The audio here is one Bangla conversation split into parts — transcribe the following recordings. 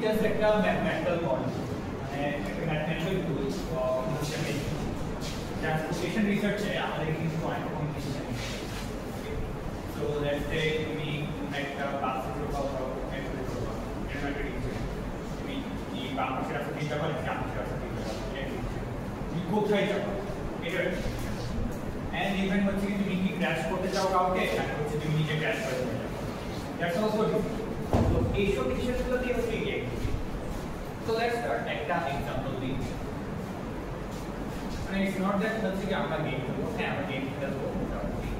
জাস্ট একটা ম্যাথমেটিক্যাল মডেল মানে একটা ম্যাথমেটিক্যাল টুল হিসেবে ট্রান্সপোর্টেশন রিসার্চে আমাদের কিছু পয়েন্ট কিছু জানি। সো লেটস সে তুমি একটা বাস প্রোগ্রাম করো মেট্রো প্রোগ্রাম তুমি এই বাংলাদেশে রাস্তা চিন্তা করো বাংলাদেশে রাস্তা চিন্তা করো তুমি কোথায় যাবো এটা এন্ড ইভেন হচ্ছে কি তুমি কি ক্র্যাশ করতে চাও কাউকে নাকি হচ্ছে তুমি নিজে ক্র্যাশ করে যাবে দ্যাটস অলসো তো এইসব বিষয়গুলো দিয়ে হচ্ছে কি so let's start একটা এক্সাম্পল দিই মানে it's not that হচ্ছে কি আমরা গেম খেলবো হ্যাঁ আমরা গেম খেলবো মোটামুটি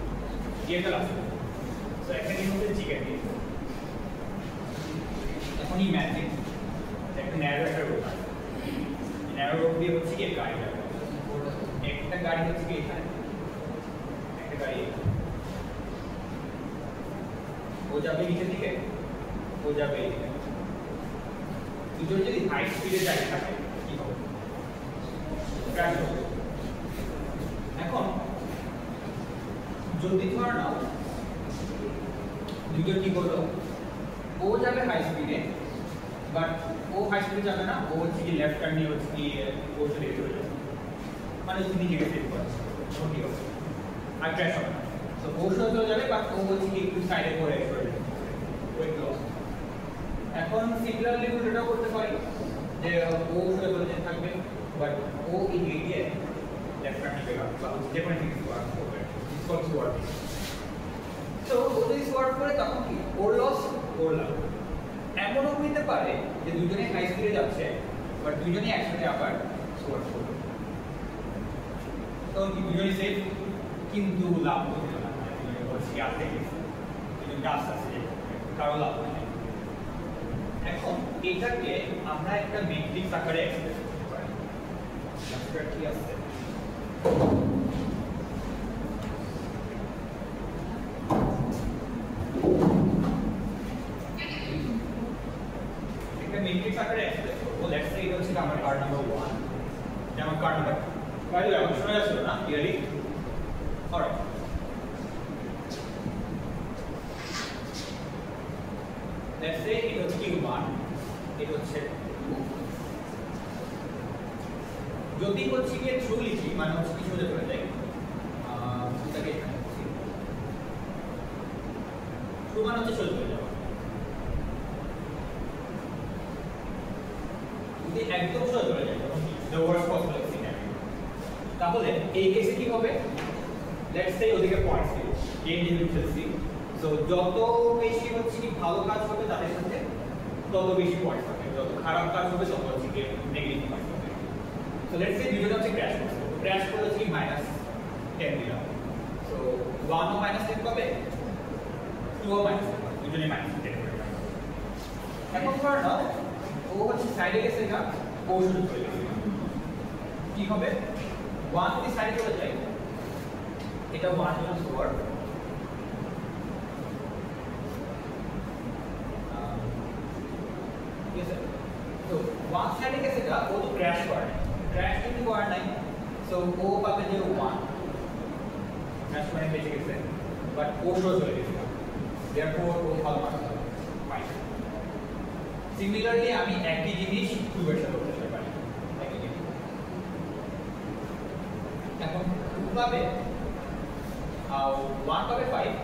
গেম খেলা সো একটা গেম হচ্ছে চিকেন গেম এখন ইম্যাজিন একটা ন্যারো একটা রোড আছে ন্যারো রোড দিয়ে হচ্ছে কি গাড়ি যাবে একটা গাড়ি হচ্ছে কি এখানে একটা গাড়ি ও যাবে নিচের দিকে ও যাবে এদিকে দুজন যদি হাই স্পিডে যায় থাকে কি হবে ক্র্যাশ হবে এখন যদি ধর নাও দুজন কি করলো ও যাবে হাই স্পিডে বাট ও হাই স্পিডে যাবে না ও হচ্ছে কি লেফট টার্ন নিয়ে হচ্ছে কি ও চলে যাবে মানে যদি নিজেকে সেভ করে তখন কি হবে আর ক্র্যাশ হবে না তো ও সোজা চলে যাবে বাট ও হচ্ছে কি একটু সাইডে করে চলে যাবে ওয়েট লস এখন সিমিলারলি আমরা এটাও করতে পারি যে ও সোজা চলে যেতে থাকবে বাট ও এগিয়ে লেফট টার্ন নিবে বা যে কোনো কিছু করবে ইকুয়াল টু ওয়ার্ক তো ও যদি সোয়ার্ট করে তখন কি ওর লস ওর লাভ এমনও হতে পারে যে দুজনে হাই স্পিডে যাচ্ছে বাট দুজনেই একসাথে আবার সোয়ার্ট করবে তখন কি দুজনে সেফ কিন্তু লাভ হতে না দুজনে বলছি আসতে গেছে দুজনকে আস্তে আস্তে কারো লাভ নেই এখন এটাকে আমরা একটা ম্যাট্রিক্স আকারে এক্সপ্রেস করতে পারি এক্সপ্রেস কি আছে একটা ম্যাট্রিক্স আকারে এক্সপ্রেস করব লেটস সে এটা হচ্ছে আমার কার্ড নাম্বার 1 যেমন কার্ড নাম্বার বাইরে আমার শোনা যাচ্ছে না clearly alright let's say it was q1 it was set যদি হচ্ছে কি ট্রু লিখি মানে হচ্ছে কি সোজা চলে যায় এটাকে এখানে ট্রু মানে হচ্ছে সোজা চলে যাওয়া যদি একদম সোজা চলে যায় তখন the worst possible scenario তাহলে এই কেসে কি হবে let's say ওদিকে পয়েন্টস দিই গেম ডিফিকাল্টি তো যত বেশি হচ্ছে কি ভালো কাজ হবে তাদের সাথে তত বেশি পয়েন্ট পাবে যত খারাপ কাজ হবে তত হচ্ছে কি নেগেটিভ পয়েন্ট পাবে সো লেটস সে দুজন হচ্ছে ক্র্যাশ করলে হচ্ছে কি -10 দিলাম সো 1 ও -10 পাবে 2 ও -10 পাবে দুজনে -10 করে এখন ধর নাও ও হচ্ছে সাইডে গেছে না ও শুরু করে গেছে কি হবে 1 যদি সাইডে চলে যায় এটা 1 জন স্কোর तो वन साइड कैसे का वो तो क्रैश কিন্তু করে নাই সো ও পাবে যে 1 क्रैश মানে বেঁচে গেছে বাট ও শো চলে গেছে देयरफॉर ও ভালো মার্কস পাবে ফাইন সিমিলারলি আমি একই জিনিস 2 এর সাথে করতে পারি একই জিনিস এখন 2 পাবে আর 1 পাবে 5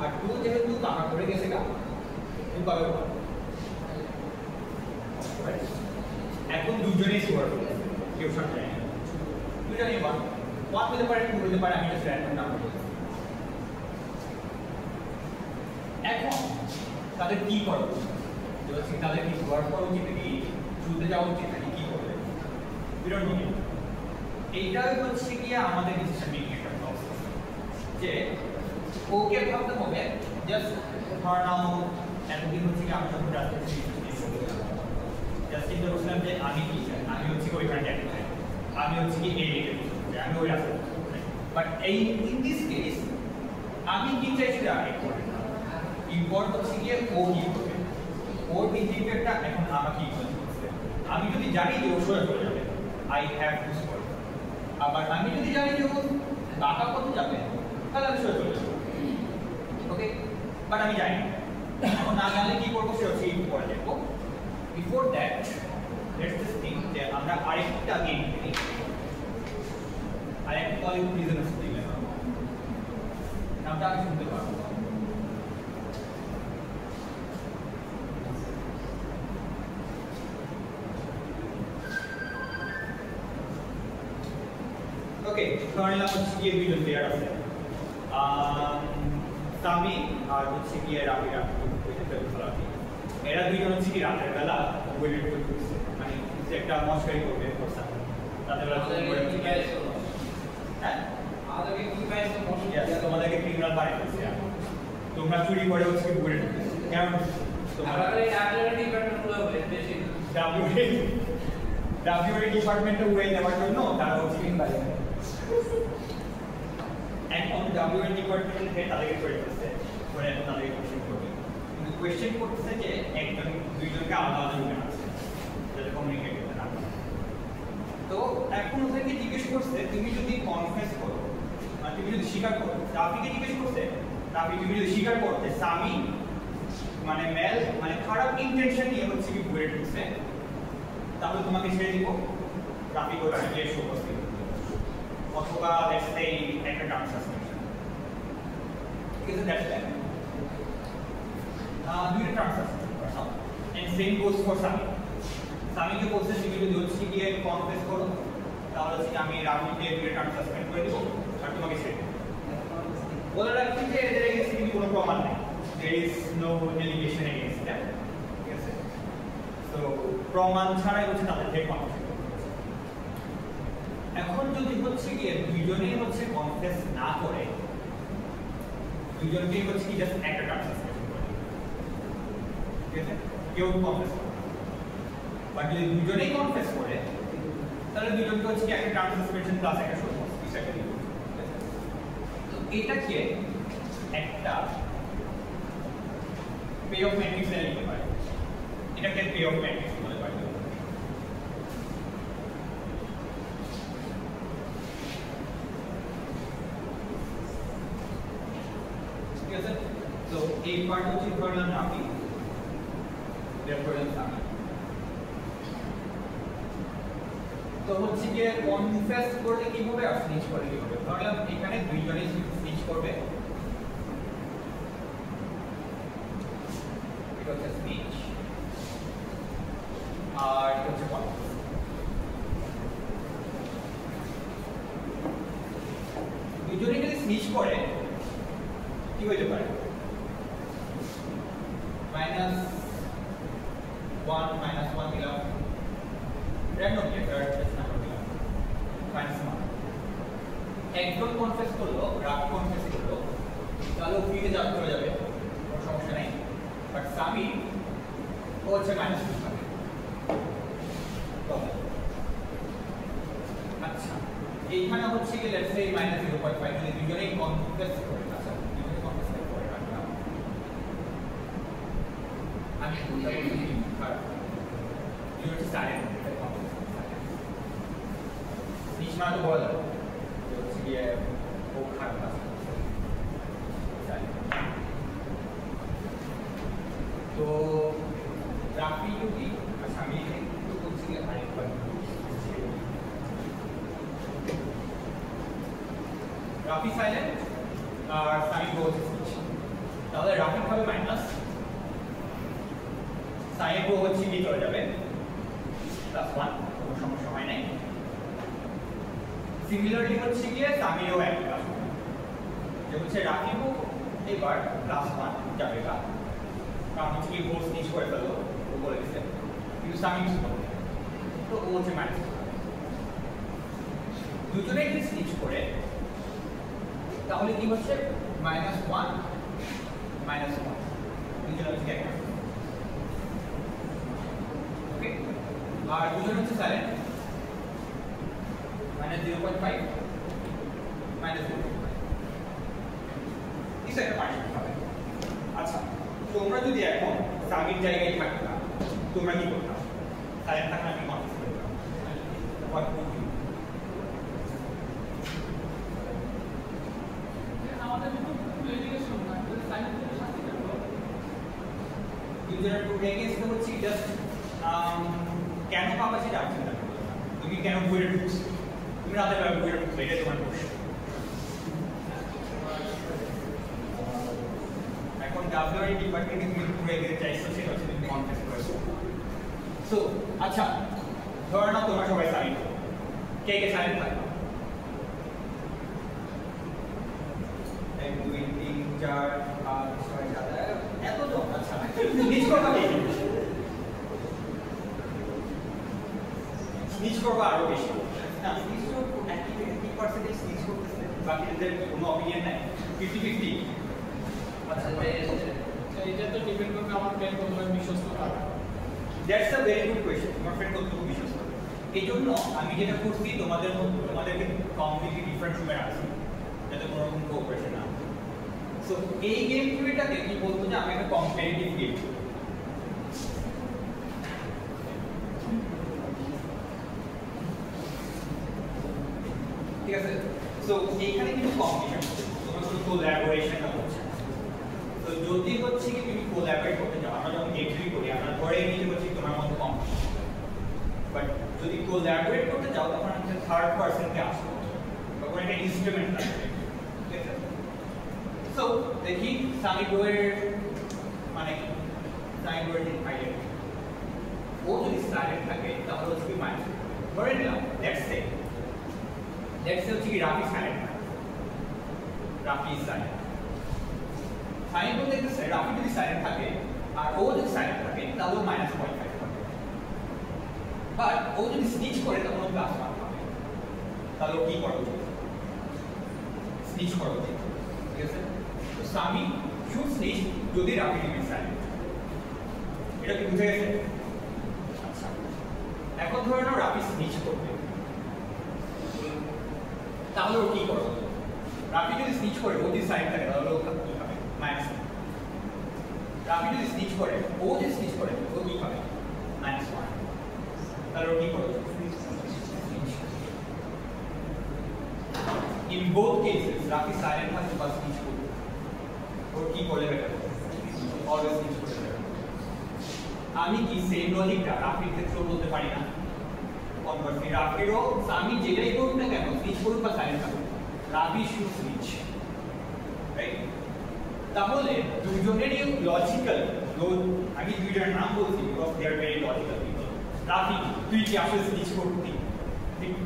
আর 2 যেহেতু কাটা করে গেছে গা 2 পাবে 1 এখন দুজনেই স্কোর করবে কেউ শর্ট যায় না দুজনেই 1 হতে পারে 2 হতে পারে আমি জাস্ট র্যান্ডম নাম্বার বলছি এখন তাদের কি করা উচিত যদি তাদের কি ওয়ার্ক করা উচিত নাকি শুরুতে যাওয়া উচিত নাকি কি করবে বিরোধ নিয়ে এইটাই হচ্ছে কি আমাদের ডিসিশন মেকিং একটা প্রসেস যে ওকে ভাবতে হবে জাস্ট ধর নাও এতদিন হচ্ছে কি আমি যখন রাস্তায় জাস্ট চিন্তা করছিলাম যে আমি কি চাই আমি হচ্ছে ওইখানে যেতে চাই আমি হচ্ছে কি এই দিকে আমি ওই রাস্তায় বাট এই ইন দিস কেস আমি কি চাই সেটা ইম্পর্টেন্ট হচ্ছে কি ও কি করবে ওর বিহেভিয়ারটা এখন আমাকে ইনফ্লুয়েন্স করছে আমি যদি জানি যে ও সোজা চলে যাবে আই হ্যাভ টু স্কোর আবার আমি যদি জানি যে ও বাঁকা পথে যাবে তাহলে আমি সোজা চলে যাবো ওকে বাট আমি জানি এখন না জানলে কি করবো সেটা হচ্ছে একটু পরে দেখবো before that let's just think যে আমরা আরেকটা গেম খেলি, আরেকটা কলিং প্রিজনার্স দিলাম, নামটা আমি শুনতে পারবো। ওকে, ধরে নিলাম হচ্ছে গিয়ে দুইজন প্লেয়ার আছে, সামি আর হচ্ছে গিয়ে রাবি। এরা দুইজন হচ্ছে কি রাতের বেলা ওয়েট করতেছে, মানে যে একটা মশকারি করবে রাতের বেলা। হ্যাঁ, তোমাদেরকে ক্রিমিনাল বানিয়ে দিচ্ছে, তোমরা চুরি করে হচ্ছে ওয়েট করতেছে। কেমন ডিপার্টমেন্টে ওয়ে নেওয়ার জন্য তারা হচ্ছে এখন ডাব্লিউএন ডিপার্টমেন্টের হেড তাদেরকে কোয়েশ্চেন করছে, করে এখন তাদেরকে কোয়েশ্চেন করবে, কিন্তু কোয়েশ্চেন করতেছে যে একজন দুইজনকে আলাদা আলাদা রুমে আছে যাতে কমিউনিকেট করতে না পারে। তো এখন ওদেরকে জিজ্ঞেস করছে তুমি যদি কনফেস করো, মানে তুমি যদি স্বীকার করো, রাফিকে জিজ্ঞেস করছে রাফি তুমি যদি স্বীকার করতে সামি মানে মেল মানে খারাপ ইন্টেনশন নিয়ে হচ্ছে কি বুয়েট করছে, তাহলে তোমাকে ছেড়ে দিব, রাফি করছে গিয়ে সুপস্থিত, অথবা লেটস সে একটা টার্ম সাসপেনশন। ঠিক আছে, দ্যাটস দ্যাট। দুইটা টার্ম সাসপেনশন করলাম, and same goes for Sami. সামিকে বলছে তুমি যদি হচ্ছে গিয়ে কনফেস করো তাহলে হচ্ছে আমি রাফিকে দুইটা টার্ম সাসপেন্ড করে দিব আর তোমাকে ছেড়ে দেব। বলে রাখছি যে এদের এগেইনস্ট কিন্তু কোনো প্রমাণ নেই, there is no allegation against them, ঠিক আছে। তো প্রমাণ ছাড়াই হচ্ছে তাদের থেকে কনফেস। এখন যদি হচ্ছে গিয়ে দুইজনেই হচ্ছে কনফেস না করে, দুইজনকেই হচ্ছে কি জাস্ট একটা টার্ম সাসপেন্ড করে, ঠিক আছে, কেউ কনফেস করে। বাট যদি দুইজনেই কনফেস করে তাহলে দুইজনকে হচ্ছে কি একটা টার্ম সাসপেনশন প্লাস একটা শোধ হিসাবে দিব। তো এটাকে একটা পে অফ ম্যাট্রিক্স এ লিখতে পারে, এটাকে পে অফ ম্যাট্রিক্স বলে পারে। ঠিক আছে, তো এই পার্ট হচ্ছে ধরলাম রাফি, ধরলাম সামি। তো হচ্ছে গিয়ে কনফেস করলে কি হবে আর স্নিচ করলে কি হবে? ধরলাম এখানে দুইজনেই স্নিচ করবে, এটা হচ্ছে স্নিচ আর এটা হচ্ছে কনফেস। দুইজনেই যদি স্নিচ করে কি হইতে পারে? -1 দিলাম, র্যান্ডম নাম্বার দিলাম, -1। একজন কনফেস করলো, রাফি কনফেস করলো, তাহলে ও ফ্রিতে চলে যাবে, কোনো সমস্যা নেই। বাট সামি ও হচ্ছে -2 পাবে। আচ্ছা, এইখানে হচ্ছে কি লেটস সে -0.5 যদি দুজনেই কনফেস করে, আচ্ছা দুজনেই কনফেস করে রাখলাম, আমি কোনটা বলছি আর ইউ হচ্ছে সাইলেন্ট, নিচ মানে তো বলা যাবে হচ্ছে গিয়ে ও খারাপ আছে। তো রাফি যদি, আচ্ছা আমি একটু বলছি গিয়ে আরেকবার, রাফি সাইলেন্ট আর সামি গো হচ্ছে স্নিচ, তাহলে রাফি হবে মাইনাস, সামি গো হচ্ছে কি চলে যাবে +1, কোনো সমস্যা হয় নাই। সিমিলারলি হচ্ছে গিয়ে সামিরও এক কাজ যে হচ্ছে রাফি গো এবার +1 যাবে, কারণ হচ্ছে কি গো স্নিচ করে ফেললো, ও বলে দিচ্ছে, কিন্তু সামি কিছু করবে তো ও হচ্ছে মাইনাস। দুজনেই যদি স্নিচ করে তাহলে কি হচ্ছে -1 -1, দুজনে হচ্ছে এক। ওকে, আর দুজন হচ্ছে সাইলেন্ট, -0.5 -0.5, এটা একটা পার্টিশন হবে। আচ্ছা, তোমরা যদি এখন সামির জায়গায় থাকতা তোমরা কি করতে? সাইলেন্ট থাকলে আমি কনফেস করতাম, দুজনের টু এগেইনস্ট হচ্ছে জাস্ট কেন পাবা সেটা আমি চিন্তা করবো না। তুমি কেন বইটা ঢুকছো, তুমি রাতে বেলা বইটা ঢুকছো, এটা তোমার প্রশ্ন। এখন ডাব্লিউআই ডিপার্টমেন্টে তুমি ঘুরে দিতে চাইছো, সেটা হচ্ছে তুমি কনফেস করেছো। সো আচ্ছা, ধরে নাও তোমরা সবাই সাইলেন্ট, কে কে সাইলেন্ট থাকবে? 1 2 3 4 5 6 7 এত জন। আচ্ছা নিচ করবা কে? নিচ করবা আরো বেশি না, নিচ তো 80% নিচ করতেছে, বাকিদের কোনো অপিনিয়ন নাই, 50-50। আচ্ছা এটা তো ডিপেন্ড করবে আমার ফ্রেন্ড কতজন বিশ্বস্ত থাকে। That's a very good question, তোমার ফ্রেন্ড কতটুকু বিশ্বস্ত। এই জন্য আমি যেটা করছি তোমাদেরকে কমপ্লিটলি ডিফারেন্ট রুমে রাখছি, যাতে কোনো রকম কোঅপারেশন না। সো এই গেম থিওরিটাকে কি বলতো যে আমি একটা কম্পিটিটিভ গেম, ঠিক আছে? সো এইখানে কিন্তু কম্পিটিশন হচ্ছে, তোমার কোনো কোলাবোরেশনটা হচ্ছে। তো যদি হচ্ছে কি তুমি কোলাবরেট করতে চাও, আমরা যখন গেম থিওরি করি আমরা ধরে নিতে হচ্ছে তোমার মধ্যে কম্পিটিশন, বাট যদি কোলাবরেট করতে চাও তখন আমাদের থার্ড পারসনকে আসতে হবে, তখন একটা ইনস্ট্রুমেন্ট লাগবে, ঠিক আছে? সো দেখি সামি বইয়ের মানে কি, সামি বইয়ের যে আইডিয়া, ও যদি সাইলেন্ট থাকে তাহলে হচ্ছে কি মাইনাস, ধরে নিলাম লেটস সে হচ্ছে কি Rafi silent, Rafi silent. Sign বলতে দেখতেছে রাফি যদি সাইলেন্ট থাকে আর ও যদি সাইলেন্ট থাকে তাহলে -0.5 পাবে, বাট ও যদি স্নিচ করে তখন ও +1 পাবে। তাহলে ও কি করা উচিত? স্নিচ করা উচিত, ঠিক আছে? তো সামি শুড স্নিচ যদি রাফি রিমেইন সাইলেন্ট। এটা কি বুঝে গেছে? আচ্ছা, এখন ধরে নাও রাফি স্নিচ করবে, তাহলে ও কি করা উচিত? রাফি যদি স্নিচ করে ও যদি সাইলেন্ট থাকে তাহলে ও কি হবে? -1। রাফি যদি স্নিচ করে, ও যদি স্নিচ করে ও কি পাবে? -1। তাহলে ও কি করবে? In both cases, Rafi silent থাকবে বা স্নিচ করবে, ওর কি করলে বেটার? অলওয়েজ স্নিচ করলে বেটার। আমি কি সেম লজিকটা রাফির ক্ষেত্রেও বলতে পারি না? কনভার্সলি রাফিরও আমি যেটাই করুক না কেন, স্নিচ করুক বা সাইলেন্ট থাকুক, রাফি শুড স্নিচ, রাইট? তাহলে দুজনেরই লজিক্যাল, আমি দুইটার নাম বলছি because they are very logical people. Rafi তুই কি আসলে স্নিচ করতি?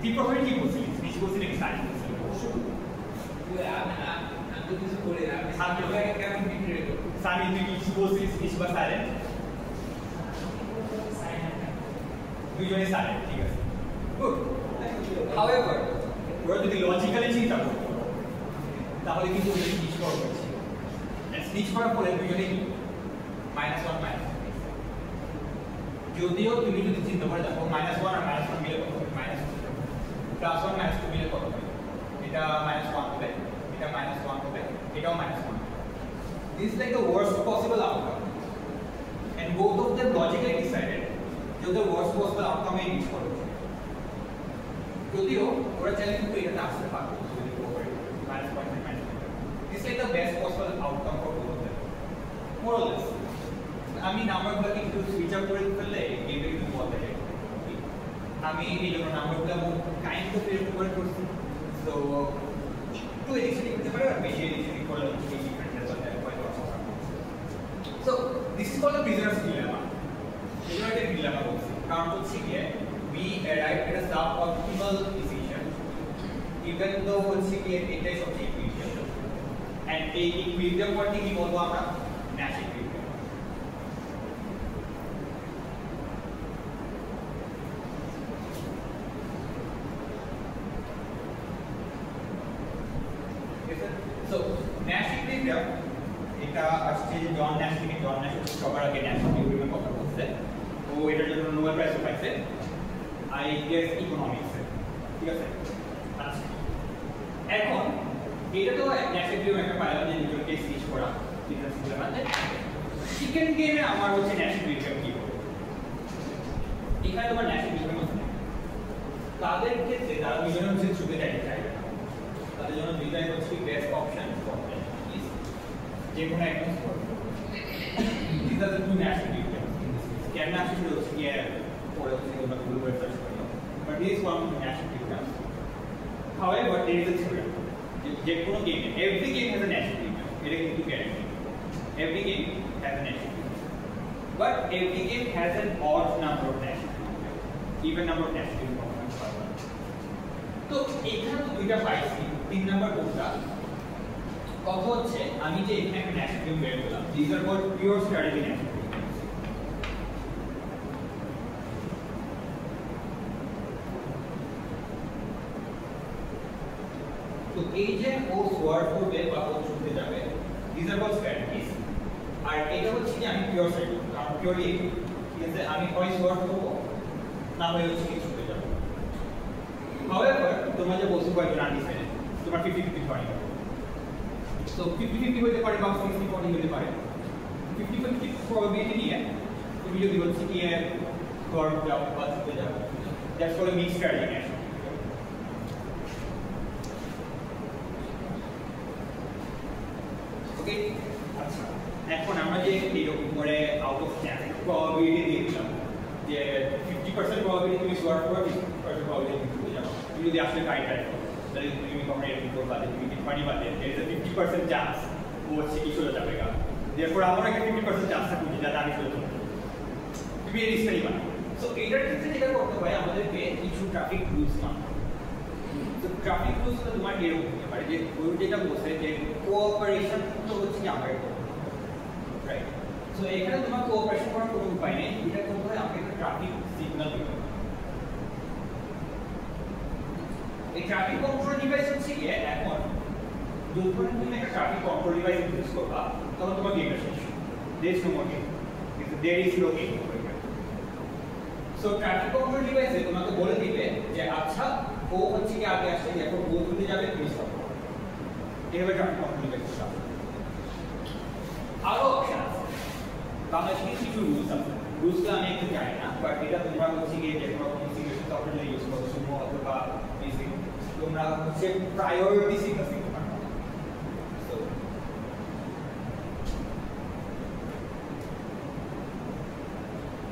তুই প্রথমে কি বলছিলি? স্নিচ করছিলি নাকি সাইলেন্ট করছিলি? আমি তো কিছু করি না, আমি সামনে সামনে কেমন বিক্রি করব? সামি তুই কি কিছু বলছিলি স্নিচ বা সাইলেন্ট? দুজনে সাইলেন্ট, ঠিক আছে, গুড। হাউএভার ওরা যদি লজিক্যালি চিন্তা করতো তাহলে কিন্তু ওদের স্নিচ করা হয়েছে, স্নিচ করার পরে দুজনে কি -1 যদিও তুমি যদি চিন্তা করে দেখো -1 আর -1 মিলে কত হবে? +1 -2 মিলে কত হবে? এটা -1 হবে, এটা -1 হবে, এটাও -1। This is like the worst possible outcome, and both of them logically decided যে the worst possible outcome এই রিচ করবে। যদিও ওরা চাইলে কিন্তু এটাতে আসতে পারতো যদি cooperate -0.5 This is like the best possible outcome for both of them, more or less. আমি নাম্বারগুলোকে একটু সুইচ আপ করে ফেললে গেমে একটু বলতে যায়, আমি এই জন্য নাম্বারগুলো কাইন্ড অফ এর উপরে করছি। সো একটু এডিশন করতে পারে আর বেশি এডিশন করলে হচ্ছে ডিফারেন্ট রেজাল্ট দেয় হয়তো। So this is called the prisoner's dilemma. এগুলো একটা ডিলেমা বলছি কারণ হচ্ছে কি we arrived at a suboptimal decision even though হচ্ছে কি এটাই সবচেয়ে ইকুইলিব্রিয়াম, and এই ইকুইলিব্রিয়াম পয়েন্টে কি বলবো আমরা? Nash equilibrium. So Nash equilibrium এটা আসছে জন ন্যাশ থেকে। জন ন্যাশ সবার আগে ন্যাশ ইকুইলিব্রিয়ামের কথা বলছে, ও এটার জন্য নোবেল প্রাইজ পাইছে আই গেস ইকোনমিক্স, ঠিক আছে? আচ্ছা, এখন এটা তো ন্যাশ ইকুইলিব্রিয়াম একটা পাইলাম যে দুটোকে সুইচ করা, ঠিক আছে? সেকেন্ড গেমে আমার হচ্ছে ন্যাশ ইকুইলিব্রিয়াম কি হবে? এখানে তোমার ন্যাশ ইকুইলিব্রিয়াম আছে, তাদের ক্ষেত্রে তারা দুজনে হচ্ছে ছুটে যাইতে চাইবে না, তাদের জন্য দুইটাই হচ্ছে বেস্ট অপশন যে কোনো একদম these are the two Nash equilibrium. কেমন আসে সেটা হচ্ছে কি পরে হচ্ছে তোমরা গুগল সার্চ করে নাও but this one national team however there is a theorem যে কোনো game every game has a national team এটা কিন্তু guarantee every game has a national team but every game has an odd number of national team even number of national team তো এখানে তো দুইটা পাইছি তিন নাম্বার কোনটা কথা হচ্ছে আমি যে এখানে একটা ন্যাশনাল টিম বের করলাম these are called pure strategy national team তো এই যে ও সোয়ার্ড করবে বা ও ছুটতে যাবে these are called strategies আর এটা হচ্ছে যে আমি পিওর সাইড কারণ পিওরলি ঠিক আছে আমি হয় সোয়ার্ড করব না হয় হচ্ছে কি ছুটতে যাব however তোমরা যে বলছো কয়েকজন আনডিসাইডেড তোমার 50-50 পয়েন্ট সো 50-50 হতে পারে বা 60-40 হতে পারে 50-50 প্রবাবিলিটি নিয়ে তুমি যদি হচ্ছে কি সোয়ার্ড যাও বা ছুটতে যাও দ্যাটস কল্ড মিক্সড স্ট্র্যাটেজি ওকে আচ্ছা এখন আমরা যে এরকম করে আউট অফ 10 প্রবাবিলিটি দিয়ে দিলাম যে 50% প্রবাবিলিটি তুমি সোয়ার্ড করবে 50% প্রবাবিলিটি তুমি ছুটে যাবে তুমি যদি আসলে ট্রাই করো তাহলে তুমি কখনো এরকম করবা যে তুমি পানি বাদে there is a 50% চান্স ও হচ্ছে কি চলে যাবে গা therefore আমার একটা 50% চান্স থাকে যে আমি চলে যাব তুমি এই রিস্কটা নিবা সো এইটার ক্ষেত্রে যেটা করতে হয় আমাদেরকে কিছু ট্রাফিক রুলস মানতে হবে তো ট্রাফিক রুলসটা তোমার এরকম হতে পারে যে ওই যেটা বলছে যে কোঅপারেশন তো হচ্ছে কি আমরা রাইট সো এখানে তোমার কোঅপারেশন করার কোনো উপায় নেই এটা করতে হয় আমাকে একটা ট্রাফিক সিগন্যাল দিতে হবে এই ট্রাফিক কন্ট্রোল ডিভাইস হচ্ছে কি এখন যখন তুমি একটা ট্রাফিক কন্ট্রোল ডিভাইস ইউজ করবা তখন তোমার গেমটা শেষ there is no more game there is no game so traffic control ডিভাইসে তোমাকে বলে দিবে যে আচ্ছা ও হচ্ছে কি আগে আসছে এখন ও যদি যাবে তুমি স্টপ করো এভাবে ট্রাফিক কন্ট্রোল ডিভাইস স্টপ আরো অপশন আছে বাংলাদেশে কিছু রুলস আছে রুলসটা আমি একটু জানি না বাট এটা তোমরা হচ্ছে গিয়ে যে কোনো সিচুয়েশন সফটওয়্যার ইউজ করো সুমো অথবা বেসিক তোমরা হচ্ছে প্রায়োরিটি সিগন্যাল দিতে পারো সো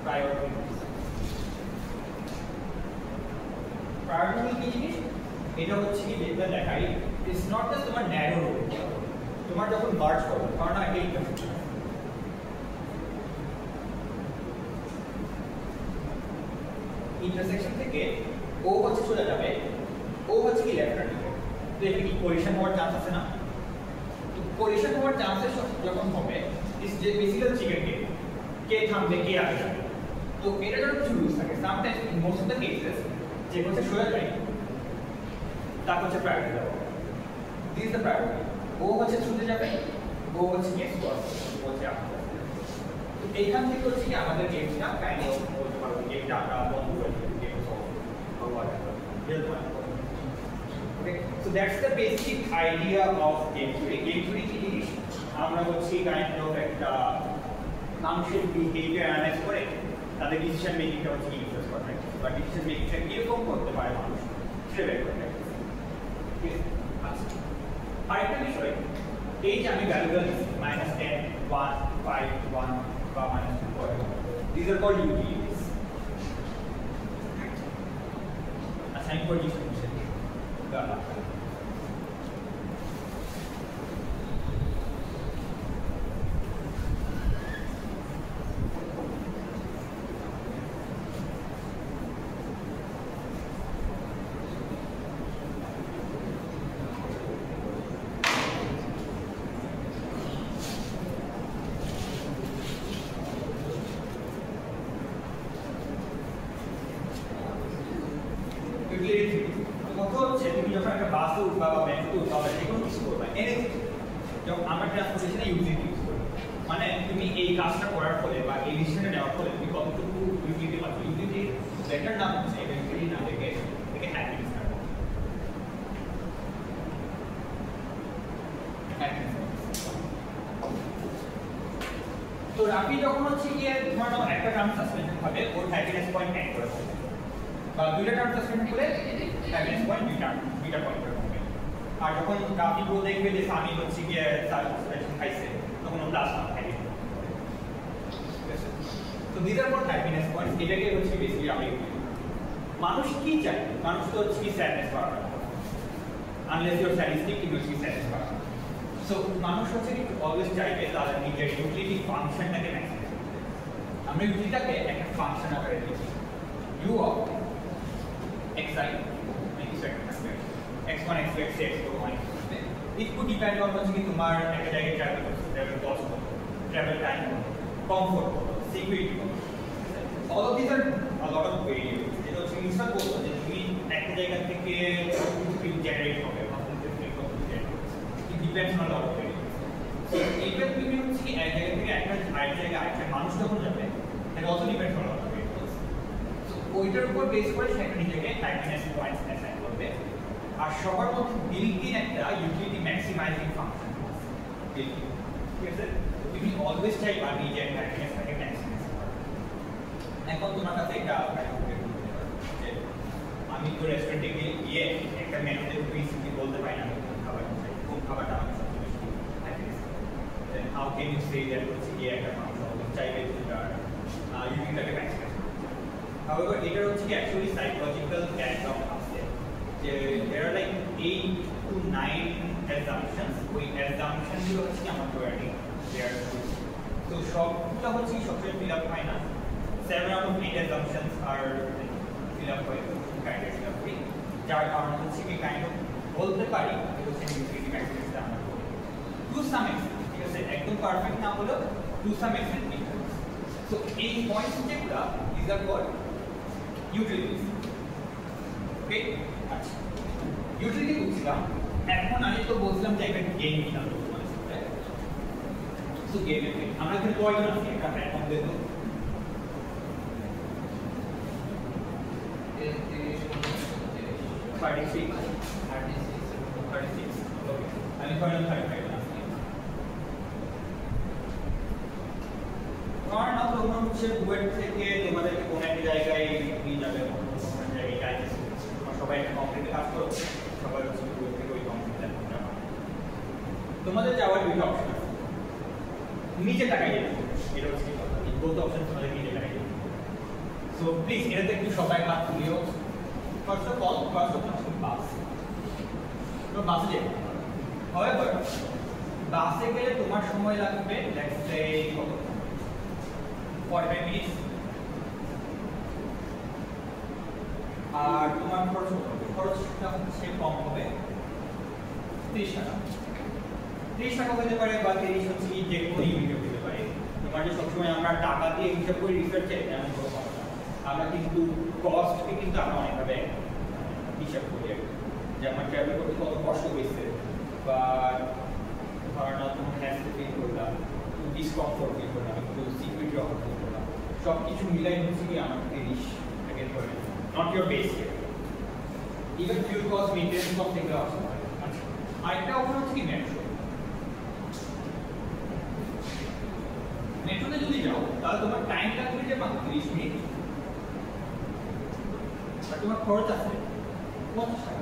প্রায়োরিটি প্রায়োরিটি কি জিনিস এটা হচ্ছে কি যেটা দেখাই ইটস নট জাস্ট তোমার ন্যারো রোড তোমার যখন মার্চ করো কারণ একটা ইন্টারসেকশন থেকে ও হচ্ছে চলে যাবে ও হচ্ছে কি লেফট টার্ন নেবে তো এটা কি কোলিশন হওয়ার চান্স আছে না তো কোলিশন হওয়ার চান্সেস যখন হবে ইস যে বেসিক্যালি চিকেন গেম কে থামবে কে আগে যাবে তো এটা যখন কিছু রুলস থাকে sometimes in most of the cases যে হচ্ছে সোজা যায় তার হচ্ছে প্রায়োরিটি দেওয়া দিস ইজ দ্য প্রায়োরিটি ও হচ্ছে ছুটে যাবে ও হচ্ছে গেস করবে ও হচ্ছে আসবে তো এইখান থেকে হচ্ছে কি আমাদের গেমটা কাইন্ড অফ বলতে পারবো গেমটা আমরা বন্ধ করে দিই game solve or whatever okay so that's the basic idea of game theory কি জিনিস আমরা হচ্ছে কাইন্ড অফ একটা মানুষের বিহেভিয়ার অ্যানালাইজ করে তাদের ডিসিশন মেকিংটা হচ্ছে ইউজ করে বা ডিসিশন মেকিংটা কিরকম করতে পারে মানুষ সেটা বের করতে হবে আচ্ছা আরেকটা বিষয় এই যে আমি ভ্যালুগুলো দিচ্ছি -10 1 5 1 বা -2 these are called utilities assign for distribution তুমি যখন একটা বাসে উঠবা বা ব্যাংকে উঠবা বা যে কোনো কিছু করবা এনিথিং যখন আমরা ট্রান্সপোর্টেশনে ইউটিলিটি ইউজ করি মানে তুমি এই কাজটা করার ফলে বা এই ডিসিশনটা নেওয়ার ফলে তুমি কতটুকু ইউটিলিটি পাচ্ছ ইউটিলিটি বেটার নাম হচ্ছে ইভেন্টুয়ালি না থেকে হ্যাপিনেস তো রাফি যখন হচ্ছে গিয়ে ধরো একটা টার্ম সাসপেনশন হবে ওর হ্যাপিনেস পয়েন্ট অ্যাড করে বা দুইটা টার্ম সাসপেন্ড করে হ্যাপিনেস পয়েন্ট দুইটা পয়েন্ট করে হবে আর যখন রাফি প্রো দেখবে যে সামি হচ্ছে গিয়ে সাসপেনশন খাইছে তখন ও প্লাস না থাকে তো these are called happiness points. এটাকে হচ্ছে বেসিক্যালি আমরা মানুষ কি চায়? মানুষ তো হচ্ছে কি স্যাডনেস পাওয়া, unless you're sadistic you will be satisfied. So মানুষ হচ্ছে কি অলওয়েজ চাইবে তাদের নিজের ইউটিলিটি ফাংশনটাকে ম্যাক্সিমাইজ করতে। আমরা ইউটিলিটিটাকে একটা ফাংশন আকারে লিখি। u of xi মানে কিছু একটা থাকবে, x1 x2 x3 x4 y it could depend on হচ্ছে কি তোমার একটা জায়গায় travel cost, travel time, comfort, security, all of these are a lot of variables. যেটা হচ্ছে ইনস্টাল করতে যে তুমি একটা জায়গা থেকে ফিল জেনারেট হবে বা it depends on a lot of variables. So এইটা তুমি হচ্ছে কি এক জায়গা থেকে একটা আরেক জায়গায় আরেকটা মানুষ যখন যাবে that also depends on a lot of variables. So ওইটার উপর বেস করে সেটা নিজেকে হ্যাপিনেস পয়েন্টস অ্যাসাইন করবে। আর সবার মধ্যে বিল্ট-ইন একটা ইউটিলিটি ম্যাক্সিমাইজিং ফাংশন আছে, ঠিক আছে? তুমি অলওয়েজ চাইবা নিজের হ্যাপিনেসটাকে ম্যাক্সিমাইজ করা। এখন তোমার কাছে একটা আমি তো রেস্টুরেন্টে গিয়ে একটা মেনুতে তুমি বলতে পারি না কোন খাবারটা আমার সবচেয়ে বেশি happiness, then how can you say that হচ্ছে গিয়ে একটা মানুষ চাইবে তার ইউটিলিটিটাকে ম্যাক্সিমাইজ করতে। However, এটা হচ্ছে কি অ্যাকচুয়ালি সাইকোলজিক্যাল ব্যাকগ্রাউন্ড আছে যে there are like 8 to 9 assumptions. ওই assumptions গুলো হচ্ছে কি আমার priority there. So সবগুলো হচ্ছে সবচেয়ে fill up হয় না, 7 out of 8 assumptions are fill up হয় criteria free, যার কারণে হচ্ছে কি kind of বলতে পারি যে হচ্ছে utility criteria আমরা করি to some extent, ঠিক আছে? একদম পারফেক্ট না হলেও to some extent ঠিক আছে। So এই পয়েন্টস যেগুলো these are called utilities. Okay, আচ্ছা ইউটিলিটি বুঝলাম। এখন আমি তো বলছিলাম যে একটা গেম কিনা তো তোমাদের সাথে। সো গেমে আমরা এখানে কয়জন আছি একটা প্ল্যাটফর্ম দিয়ে তো 36 ওকে আমি কয়জন 35 আছি। কারণ না তোমরা হচ্ছে বুয়েট থেকে তোমাদেরকে কোন একটা জায়গায় নিয়ে যাবে, কোন জায়গায় যাইতেছে, সবাই একটা কমপ্লিটে কাজ করো, সবাই হচ্ছে বুয়েট থেকে ওই কমপ্লিটে যাবে। তোমাদের যাওয়ার দুটো অপশন আছে, নিচে টাকায় যেতে, এটা হচ্ছে কথা, এই দুটো অপশন তোমাদের নিচে টাকায় যেতে। সো প্লিজ এটাতে একটু সবাই হাত তুলিও। ফার্স্ট অফ অল বাস, তো বাসে যেতে। However, বাসে গেলে তোমার সময় লাগবে লেটস সে কত 45 মিনিট, আর তোমার খরচটা হচ্ছে কম হবে 30 টাকা। 30 টাকা হতে পারে বা 30 হচ্ছে কি যে কোনো ইউনিট হতে পারে। তোমার যে সবসময় আমরা টাকা দিয়ে হিসাব করে রিসার্চে এমন কোনো কথা না, আমরা কিন্তু কস্টকে কিন্তু আমরা অনেকভাবে হিসাব করি যে আমার ট্রাভেল করতে কত কষ্ট হয়েছে বা ধরো তোমার হ্যাসেল ফিল করলাম, ডিসকমফোর্ট ফিল করলাম, একটু সিকিউরিটি অভাব ফিল করলাম, সব কিছু মিলাই হচ্ছে কি আমার 30 টাকা ধরে, not your base care, even fuel cost, maintenance cost এগুলো আসতে পারে। আচ্ছা আরেকটা অপশন হচ্ছে কি মেট্রো। মেট্রোতে যদি যাও তাহলে তোমার টাইম লাগবে যে মাত্র 30 মিনিট, আর তোমার খরচ আছে 50 টাকা।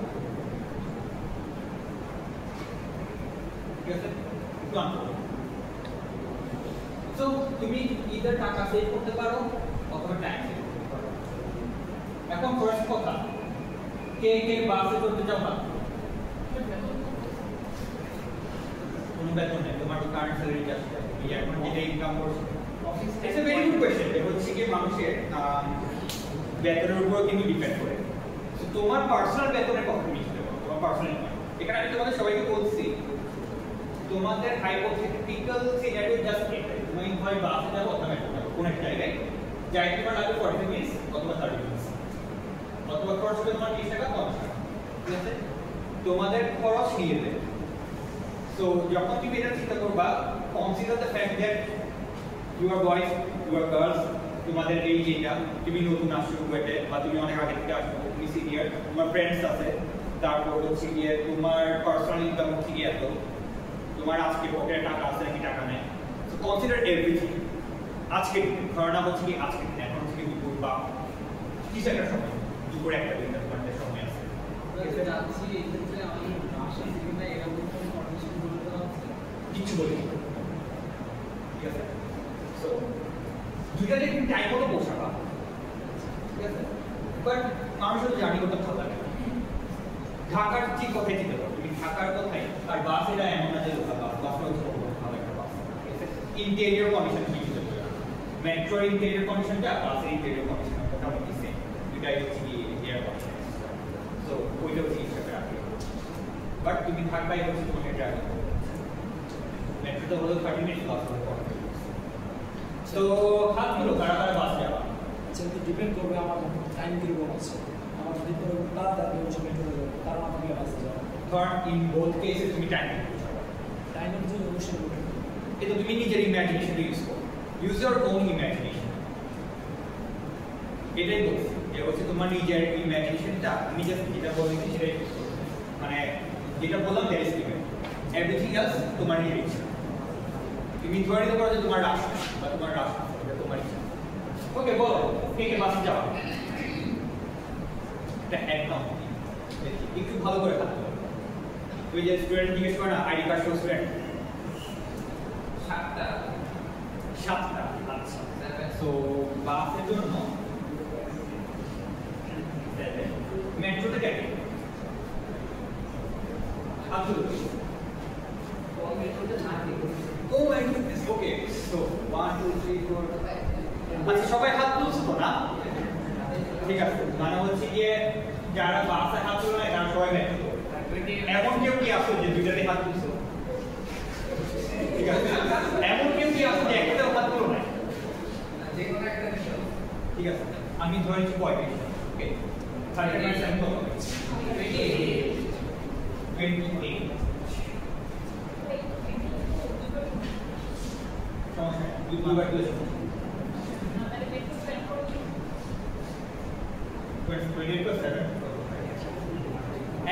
ঠিক আছে? সো তুমি ইদার টাকা সেভ করতে পারো অথবা টাইম সেভ করতে পারো। এখন ফার্স্ট কথা, কে কে বাসে চড়তে চাও না? কোনো বেতন নেই, তোমার কারেন্ট স্যালারি আসছে, তুমি এখন যেটা ইনকাম করছো। It's a very good question. এটা হচ্ছে কি মানুষের বেতনের উপর কিন্তু ডিপেন্ড করে। তো তোমার পার্সোনাল বেতনের কত তুমি দিতে পারো, তোমার পার্সোনাল ইনকাম। এখানে আমি তোমাদের সবাইকে বলছি তোমাদের হাইপোথেটিক্যাল সিনারিও জাস্ট এটা, তুমি হয় বাসে যাবো অথবা মেট্রো যাবো, কোন একটা জায়গায় যাইতে তোমার লাগবে 40 মিনিট অথবা 30 মিনিট, অথবা খরচ হবে তোমার 30 টাকা 50 টাকা। ঠিক আছে? তোমাদের খরচ নিয়ে দেবে। সো যখন তুমি এটা চিন্তা করবা, consider the fact that you are boys, you are girls, তোমাদের এই যেটা তুমি নতুন আসছো বুয়েটে বা তুমি অনেক আগে থেকে আসছো, তুমি সিনিয়র, তোমার ফ্রেন্ডস আছে, তারপর হচ্ছে গিয়ে তোমার পার্সোনাল ইনকাম হচ্ছে গিয়ে এত, তোমার আজকে পকেটে টাকা আছে নাকি টাকা নেই। So consider everything. আজকে ধারণা হচ্ছে কি আজকে এখন হচ্ছে দুপুর বা কিছু একটা সময়, দুপুর একটা দুইটা তোমার সময় আছে। যাচ্ছি এই ক্ষেত্রে আমি আসা থেকে না এরকম কোনো কন্ডিশন বলতে পারছি কিছু বলি, ঠিক আছে? সো দুইটাতে তুমি টাইম মতো বসাবা, ঠিক আছে? বাট মানুষের জার্নি করতে ভালো লাগে। ঢাকার ঠিক কোথায় যেতে পারো তুমি, ঢাকার কোথায়? আর বাস এটা এমন না যে বাসটা হচ্ছে ভালো একটা বাস, ঠিক আছে? ইন্টেরিয়র কন্ডিশন কি ছিল, মেট্রোর ইন্টেরিয়র কন্ডিশনটা বাসের ইন্টেরিয়র কন্ডিশন মোটামুটি সেম, দুটাই হচ্ছে কি এয়ার কন্ডিশন, সো ওইটা হচ্ছে হিসাবে রাখবে। বাট তুমি ঢাকায় হচ্ছে তোমাকে ট্রাভেল করতে মেট্রোতে হলো 30 মিনিট, বাস হলো 40 মিনিট। সো হাতগুলো কারা কারা বাস যাবা? আচ্ছা, তো ডিপেন্ড করবে আমার টাইম কিরকম আছে। আমার যদি তাড়াতাড়ি হচ্ছে মেট্রো যাবো, কারণ আমাকে বাসে যাবো। ধর ইন বোথ কেসে তুমি টাইম দিতে টাইমের জন্য অবশ্যই এটা তুমি নিজের ইমাজিনেশন ইউজ করো, ইউজ ইওর ওন ইমাজিনেশন। এটাই বলছি যে হচ্ছে তোমার নিজের ইমাজিনেশনটা আমি জাস্ট যেটা বলছি সেটাই মানে যেটা বললাম that is limit, everything else তোমার নিজের ইচ্ছা। তুমি ধরে নিতে পারো যে তোমার রাস্তা বা তোমার রাস্তা এটা তোমার ইচ্ছা। ওকে বলো কে কে বাসে যাও? এটা একদম একটু ভালো করে থাকতে হবে। তুই যে স্টুডেন্ট জিজ্ঞেস করে না আইডি কার্ড শো স্টুডেন্ট 7টা। আচ্ছা, সো বাসের জন্য মেট্রোতে কেটে ওকে, সো 1 2 3 4 আচ্ছা সবাই হাত তুলছো না? ঠিক আছে, মানে হচ্ছে গিয়ে যারা বাসে হাত তুলে না তারা সবাই মেট্রো। এমন কেউ কি আছে যে দুইটাতে হাত তুলছো? ঠিক আছে, এমন কেউ কি আছে যে একটাতেও হাত তুলো না? ঠিক আছে, আমি ধরেছি 35। ওকে, 30% কত? 28। দুইবার তুলেছো 28%।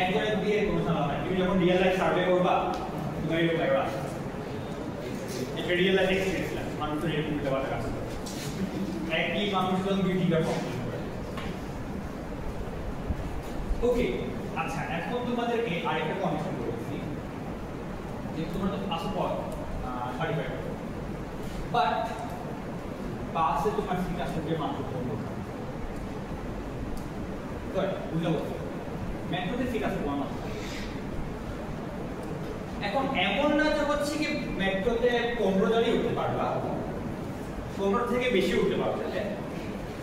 একবারে দিয়ে কোনো সমস্যা নাই, তুমি যখন রিয়েল লাইফ সার্ভে করবা তুমি এরকম লাগবে। এটা রিয়েল লাইফ এক্সপেরিয়েন্স না, মানুষ তো এরকম করতে পারে কাজ করে। একই মানুষ যখন দুইটা কমপ্লিট করে। ওকে, আচ্ছা এখন তোমাদেরকে আরেকটা কন্ডিশন বলেছি যে তোমার তো পাসপোর্ট 35, বাট বাসে তোমার সিট আসলে মাত্র 15। বুঝতে পারছো? মেট্রোতে সিট আছে তোমার মাত্র। এখন এমন না যে হচ্ছে কি মেট্রোতে 15 জনই উঠতে পারবা, 15 থেকে বেশি উঠতে পারবে,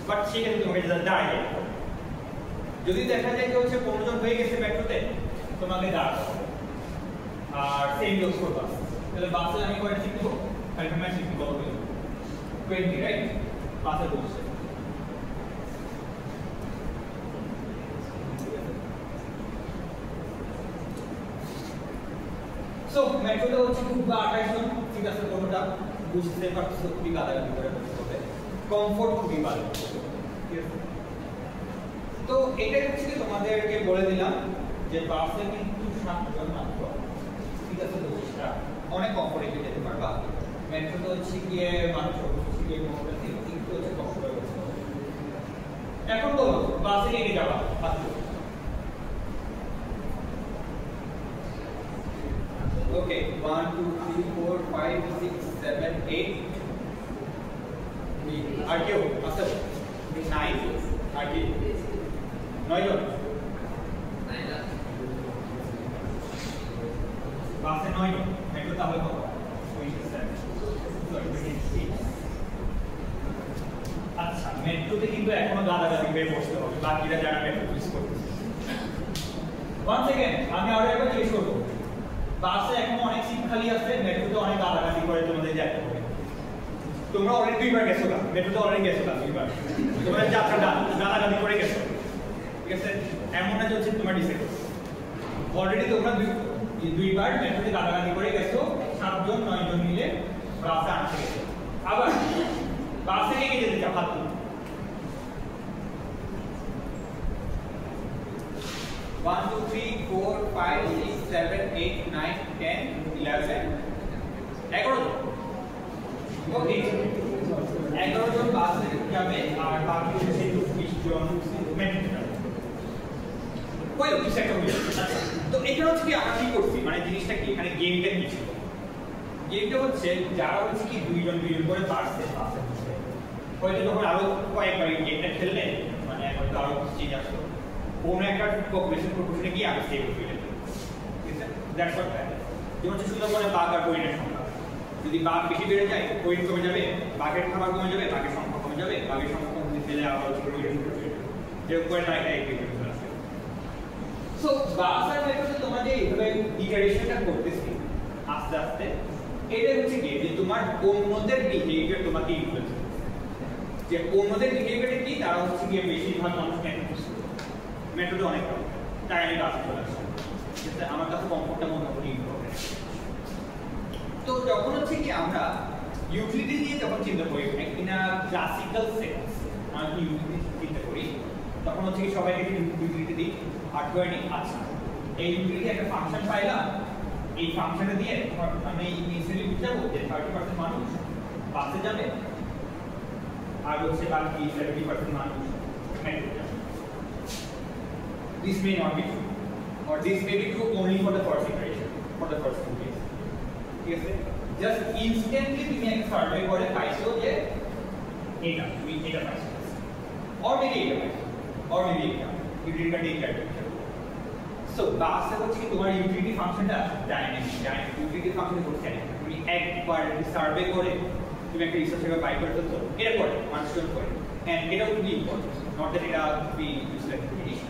বাট সেখানে তোমাকে দাঁড়িয়ে যদি দেখা যায় যে হচ্ছে 15 জন হয়ে গেছে মেট্রোতে, তোমাকে দাঁড়াতে হবে। আর সেম ইউজ করবা, তাহলে বাসে আমি কয়টা সিট দেবো? 35 কত হয়ে 20, রাইট? বাসে বসে সো মেট্রোতে হচ্ছে খুব 28 জন ঠিক আছে, কোনোটা বুঝতে পারছো খুবই গাদাগাদি করে বসতে হবে, কমফোর্ট খুবই ভালো, ঠিক আছে? তো এটাই হচ্ছে কি তোমাদেরকে বলে দিলাম যে বাসে কিন্তু 7 জন মাত্র, ঠিক আছে? দোষটা অনেক কমফোর্টেবলি যেতে পারবা। মেট্রোতে হচ্ছে গিয়ে মাত্র হচ্ছে গিয়ে মোটামুটি একটু হচ্ছে কষ্ট হয়ে গেছে। এখন বলো বাসে কে যাবা? ওকে, 1 2 3 4 5 6 7 8 আর কেউ আছে? 9 আর কি 9 জন বাসে 9 জন, মেট্রো তাহলে কত? 27। আচ্ছা, মেট্রোতে কিন্তু এখনো গাদাগাদি করে বসতে হবে, বাকিরা যারা মেট্রো ইউজ করতেছে। ওয়ান সেকেন্ড, আমি আরো একবার জিজ্ঞেস করবো, বাসে এখন অনেক সিট খালি আছে, মেট্রোতে অনেক গাদাগাদি করে তোমাদের যেতে হবে। তোমরা অলরেডি 2বার গেছো না, মেট্রোতে অলরেডি গেছো না 2বার, তোমরা যাত্রাটা গাদাগাদি করে গেছো, ঠিক আছে? এমন না যে হচ্ছে তোমার ডিসাইড অলরেডি তোমরা 2বার মেট্রোতে গাদাগাদি করে গেছো, 7 জন 9 জন মিলে বাসে আটকে গেছো। আবার বাসে কে যেতে চাও? হাত তুলো। 1 2 3 4 5 6 7 8 9 10 11 11 জন। ওকে, 11 জন বাসে যাবে আর বাকি হচ্ছে 20 জন মেট্রোতে যাবে। ওই কিছু একটা হয়ে যাবে। আচ্ছা, তো এখানে হচ্ছে কি আমরা কি করছি, মানে জিনিসটা কি এখানে গেমটা কি ছিল? গেমটা হচ্ছে যারা হচ্ছে কি 2 জন করে বাসে বসে হয়তো যখন আরো কয়েকবার এই গেমটা খেললেন মানে হয়তো আরো চেঞ্জ আসলো কোনো একটা পপুলেশন প্রপোর্শনে গিয়ে আগে স্টেবল হয়ে যেত ঠিক আছে দ্যাটস হোয়াট দ্যাট যেমন সুন্দরবনে বাঘ আর হরিণের সংখ্যা যদি বাঘ বেশি বেড়ে যায় হরিণ কমে যাবে বাঘের খাবার কমে যাবে বাঘের সংখ্যা কমে যাবে বাঘের সংখ্যা কমে গেলে আবার হরিণ কমে যাবে যেরকম করে না এটা এগ্রিমেন্ট চলে আসবে সো বাস আর মেথডে তোমরা যে এইভাবে ইটারেশনটা করতেছি আস্তে আস্তে এটা হচ্ছে কি যে তোমার অন্যদের বিহেভিয়ার তোমাকে ইনফ্লুয়েন্স করছে যে অন্যদের বিহেভিয়ার কি তারা হচ্ছে কি বেশিরভাগ মানুষ মেথডে অনেক টাইমে কাজ চলে আসে যেটা আমার কাছে কমফোর্টটা মনে হয় ইম্পর্টেন্ট তো যখন হচ্ছে কি আমরা ইউটিলিটি নিয়ে যখন চিন্তা করি একটা ক্লাসিক্যাল সেন্স আমরা ইউটিলিটি চিন্তা করি তখন হচ্ছে কি সবাইকে ইউটিলিটি দিই আর ধরে নিই আচ্ছা এই ইউটিলিটি একটা ফাংশন পাইলাম এই ফাংশনটা দিয়ে আমি ইনিশিয়ালি বুঝাবো যে 30% মানুষ বাসে যাবে আর হচ্ছে বাকি 70% মানুষ মেট্রো যাবে this may not be true or this may be true only for the first iteration for the first two cases ঠিক আছে just instantly তুমি একটা সার্ভে করে পাইছো যে এটা তুমি এটা পাইছো or maybe এটা পাইছো or maybe এটা ইউটিলিটি টেক ক্যারেক্টার সো বাসে হচ্ছে কি তোমার ইউটিলিটি ফাংশনটা ডাইনামিক ইউটিলিটি ফাংশন করতে চাই তুমি একবার সার্ভে করে তুমি একটা রিসার্চ পেপার বাই করে ফেলছো এটা করে মানুষজন করে এন্ড এটা will be important not that এটা be useless finish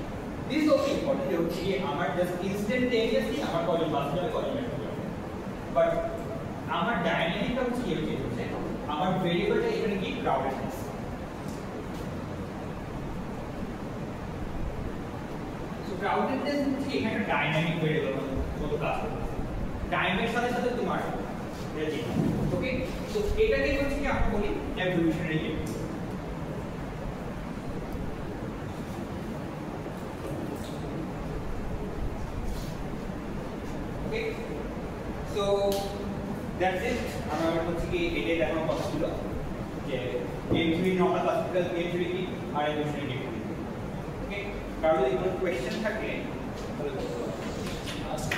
this is also important যে হচ্ছে আমার জাস্ট ইনস্ট্যান্টেনিয়াসলি আমার কজন বাস যাবে কজন মেট্রো যাবে বাট আমার ডাইনামিকটা হচ্ছে কি হচ্ছে আমার ভেরিয়েবলটা এখানে কি ক্রাউডেডনেস ক্রাউডেডনেস হচ্ছে এখানে একটা ডাইনামিক ভেরিয়েবল মতো কাজ করে টাইমের সাথে সাথে তোমার ওকে তো এটাকে হচ্ছে কি আমরা বলি evolutionary game okay so that's it আমার হচ্ছে কি এটাই দেখানোর কথা ছিল যে game theory normal classical game theory কি আর এভলিউশনারি গেম ওকে কারো যদি কোনো কোয়েশ্চেন থাকে তাহলে আজকে